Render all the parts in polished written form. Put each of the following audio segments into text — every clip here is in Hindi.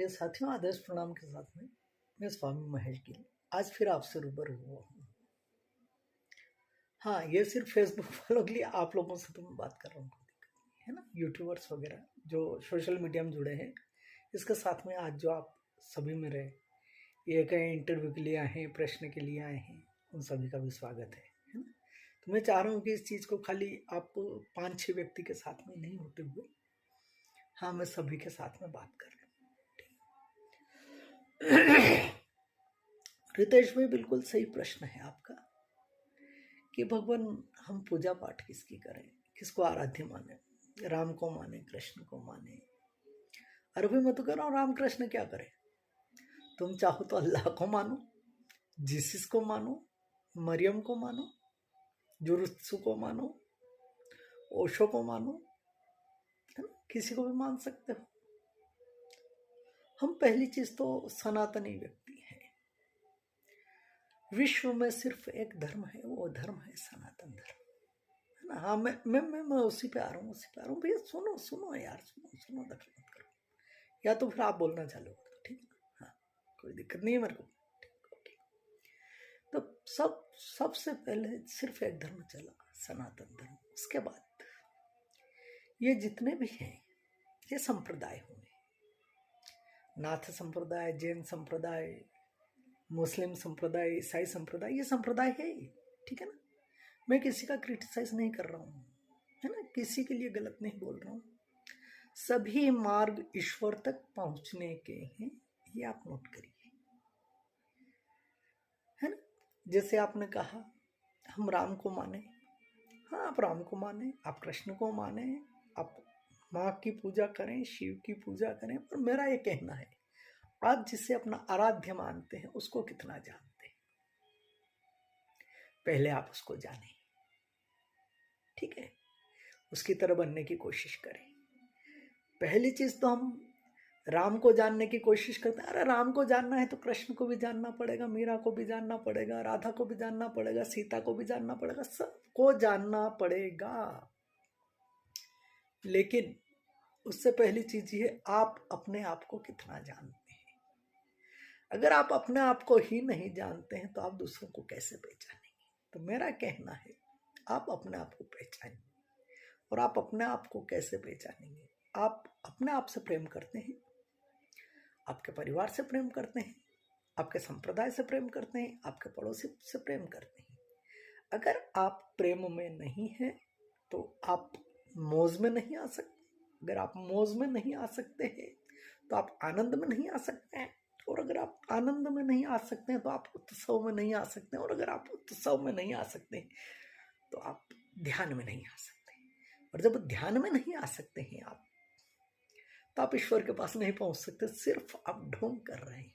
प्रिय साथियों, आदर्श प्रणाम के साथ में मैं स्वामी महेश गिल आज फिर आपसे रूबरू हुआ हूँ। हाँ, ये सिर्फ फेसबुक वालों के लिए, आप लोगों से तो मैं बात कर रहा हूँ, है ना, यूट्यूबर्स वगैरह जो सोशल मीडिया में जुड़े हैं। इसके साथ में आज जो आप सभी मेरे ये कहीं इंटरव्यू के लिए आए हैं, प्रश्न के लिए आए हैं, उन सभी का भी स्वागत है ना। तो मैं चाह रहा हूँ कि इस चीज़ को खाली आप 5-6 व्यक्ति के साथ में नहीं होते हुए, हाँ, मैं सभी के साथ में बात कर रहा हूँ। रितेश भाई, बिल्कुल सही प्रश्न है आपका कि भगवान हम पूजा पाठ किसकी करें, किसको आराध्य माने, राम को माने, कृष्ण को माने। अरे भाई, मैं तो कह रहा हूँ राम कृष्ण क्या करें, तुम चाहो तो अल्लाह को मानो, जीसस को मानो, मरियम को मानो, जुरुत्सु को मानो, ओशो को मानो, है ना, किसी को भी मान सकते हो। हम पहली चीज तो सनातनी व्यक्ति हैं। विश्व में सिर्फ एक धर्म है, वो धर्म है सनातन धर्म, है ना। हाँ, मैं उसी पे आ रहा हूँ, भैया सुनो यार, सुनो दखल मत करो, या तो फिर आप बोलना चालू करो, ठीक है ना। हाँ, कोई दिक्कत नहीं है मेरे को, ठीक, ओके। तो सबसे पहले सिर्फ एक धर्म चला, सनातन धर्म। उसके बाद ये जितने भी हैं, ये संप्रदाय हुए, नाथ संप्रदाय, जैन संप्रदाय, मुस्लिम संप्रदाय, ईसाई संप्रदाय, ये संप्रदाय है, ठीक है ना। मैं किसी का क्रिटिसाइज नहीं कर रहा हूँ, है ना, किसी के लिए गलत नहीं बोल रहा हूँ। सभी मार्ग ईश्वर तक पहुंचने के हैं, ये आप नोट करिए, है ना। जैसे आपने कहा हम राम को माने, हाँ, आप राम को माने, आप कृष्ण को माने, आप माँ की पूजा करें, शिव की पूजा करें, पर मेरा ये कहना है, आप जिसे अपना आराध्य मानते हैं उसको कितना जानते हैं, पहले आप उसको जानें, ठीक है। उसकी तरह बनने की कोशिश करें। पहली चीज तो हम राम को जानने की कोशिश करते हैं। अरे राम को जानना है तो कृष्ण को भी जानना पड़ेगा, मीरा को भी जानना पड़ेगा, राधा को भी जानना पड़ेगा, सीता को भी जानना पड़ेगा, सबको जानना पड़ेगा। लेकिन उससे पहली चीज ये, आप अपने आप को कितना जानते हैं। अगर आप अपने आप को ही नहीं जानते हैं तो आप दूसरों को कैसे पहचानेंगे। तो मेरा कहना है, आप अपने आप को पहचानिए। और आप अपने आप को कैसे पहचानेंगे, आप अपने आप से प्रेम करते हैं, आपके परिवार से प्रेम करते हैं, आपके संप्रदाय से प्रेम करते हैं, आपके पड़ोसी से प्रेम करते हैं। अगर आप प्रेम में नहीं हैं तो आप मौज में नहीं आ सकते। अगर आप मौज में नहीं आ सकते हैं तो आप आनंद में नहीं आ सकते हैं। और अगर आप आनंद में नहीं आ सकते हैं तो आप उत्सव में नहीं आ सकते हैं। और अगर आप उत्सव में नहीं आ सकते हैं तो आप ध्यान में नहीं आ सकते। और जब ध्यान में नहीं आ सकते हैं आप, तो आप ईश्वर के पास नहीं पहुंच सकते, सिर्फ आप ढोंग कर रहे हैं।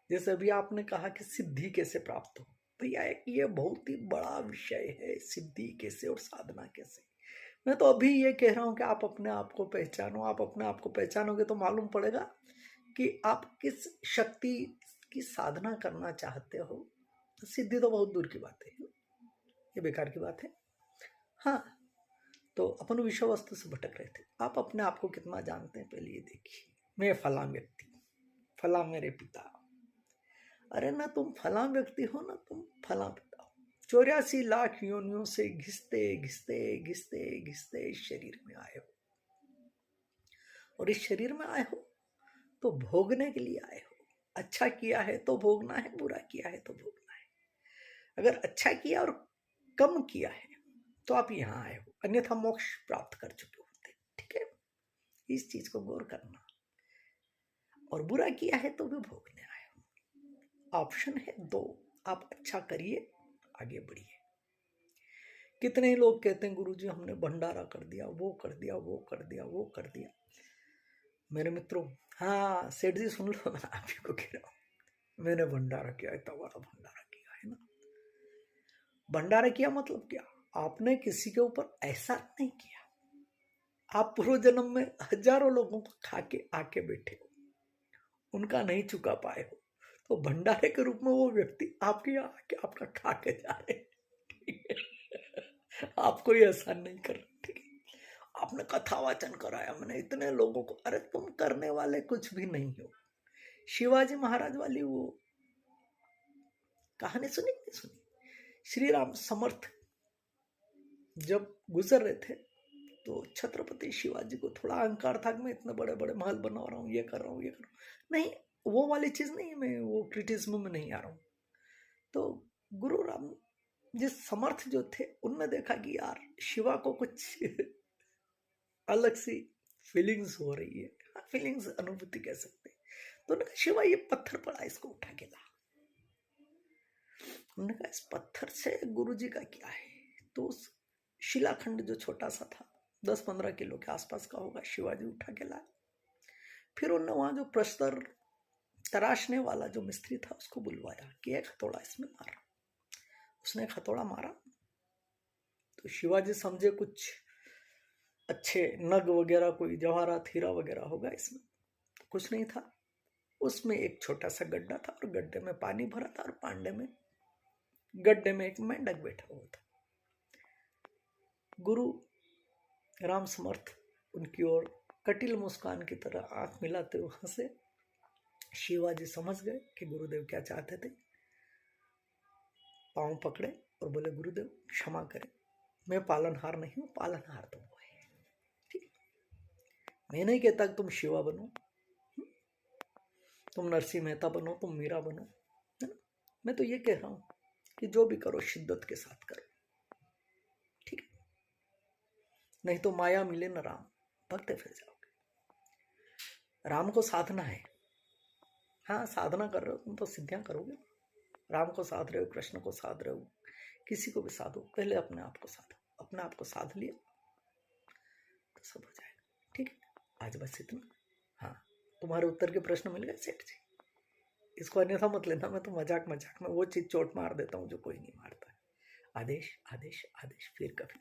जैसे अभी आपने कहा कि सिद्धि कैसे प्राप्त हो, भैया ये बहुत ही बड़ा विषय है, सिद्धि कैसे और साधना कैसे। मैं तो अभी ये कह रहा हूं कि आप अपने आप को पहचानो। आप अपने आप को पहचानोगे तो मालूम पड़ेगा कि आप किस शक्ति की साधना करना चाहते हो। सिद्धि तो बहुत दूर की बात है, ये बेकार की बात है। हाँ, तो अपन विषय वस्तु से भटक रहे थे। आप अपने आप को कितना जानते हैं, पहले ये देखिए। मैं फला व्यक्ति, फला मेरे पिता। अरे ना, तुम फला व्यक्ति हो ना, तुम फला पिता हो। 84 लाख योनियों से घिसते घिसते घिसते घिसते इस शरीर में आए हो। और इस शरीर में आए हो तो भोगने के लिए आए हो। अच्छा किया है तो भोगना है, बुरा किया है तो भोगना है। अगर अच्छा किया और कम किया है तो आप यहाँ आए हो, अन्यथा मोक्ष प्राप्त कर चुके होते, ठीक है। इस चीज को गौर करना। और बुरा किया है तो भी भोगने आए हो। ऑप्शन है दो, आप अच्छा करिए, आगे बढ़िए। कितने ही लोग कहते हैं गुरुजी हमने भंडारा कर दिया, वो कर दिया, वो कर दिया, वो कर दिया। मेरे मित्रों, हाँ सेठ जी सुन लो, मैं आप ही को कह रहा हूँ, मैंने भंडारा किया, इतना बड़ा भंडारा किया है ना। भंडारा किया मतलब क्या, आपने किसी के ऊपर एहसान नहीं किया। आप पूर्व जन्म में हजारों लोगों को खा के आके बैठे हो, उनका नहीं चुका पाए हो, तो भंडारे के रूप में वो व्यक्ति आपके यहाँ आके आपका खा के जा रहे हैं, ठीक है। आपको ये एहसान नहीं कर रहे, ठीक है। आपने कथा वाचन कराया, मैंने इतने लोगों को। अरे तुम करने वाले कुछ भी नहीं हो। शिवाजी महाराज वाली वो कहानी सुनी नहीं सुनी? श्री राम समर्थ जब गुजर रहे थे तो छत्रपति शिवाजी को थोड़ा अहंकार था कि मैं इतने बड़े बड़े महल बना रहा हूँ, ये कर रहा हूँ, ये कर रहा हूँ। नहीं, वो वाली चीज नहीं, मैं वो क्रिटिसिज्म में नहीं आ रहा हूँ। तो गुरु राम जिस समर्थ जो थे, उनने देखा कि यार शिवा को कुछ अलग सी फीलिंग्स हो रही है। हाँ, फीलिंग्स, अनुभूति कह सकते हैं। तो उन्होंने कहा शिवा ये पत्थर पड़ा, इसको उठा के ला। उन्होंने कहा इस पत्थर से गुरुजी का क्या है? तो उस शिलाखंड जो छोटा सा था, 10-15 किलो के आसपास का होगा, शिवाजी उठा के लाए। फिर उन्होंने वहां जो प्रस्तर तराशने वाला जो मिस्त्री था उसको बुलवाया कि एक हथौड़ा इसमें मारा। उसने एक हथौड़ा मारा तो शिवाजी समझे कुछ अच्छे नग वगैरह, कोई जवाहरात हीरा वगैरह होगा इसमें। कुछ नहीं था। उसमें एक छोटा सा गड्ढा था और गड्ढे में पानी भरा था और पांडे में गड्ढे में एक मेंढक बैठा हुआ था। गुरु राम समर्थ उनकी ओर कटिल मुस्कान की तरह आंख मिलाते हुए हंसे। शिवाजी समझ गए कि गुरुदेव क्या चाहते थे। पांव पकड़े और बोले गुरुदेव क्षमा करें, मैं पालनहार नहीं हूं, पालनहार तुम हो। ठीक, मैं नहीं कहता कि तुम शिवा बनो, तुम नरसिंह मेहता बनो, तुम मीरा बनो, है ना। मैं तो ये कह रहा हूं कि जो भी करो शिद्दत के साथ करो, ठीक है। नहीं तो माया मिले न राम, भगते फिर जाओगे। राम को साधना है। हाँ, साधना कर रहे हो तुम तो सिद्धियां करोगे। राम को साध रहे हो, कृष्ण को साध रहे हो, किसी को भी साधो, पहले अपने आप को साधो। अपने आप को साध लिया तो सब हो जाएगा। ठीक है, आज बस इतना। हाँ, तुम्हारे उत्तर के प्रश्न मिल गए सेठ जी। इसको अन्यथा मत लेना, मैं तो मजाक मजाक में वो चीज चोट मार देता हूँ जो कोई नहीं मारता। आदेश आदेश आदेश, फिर कभी।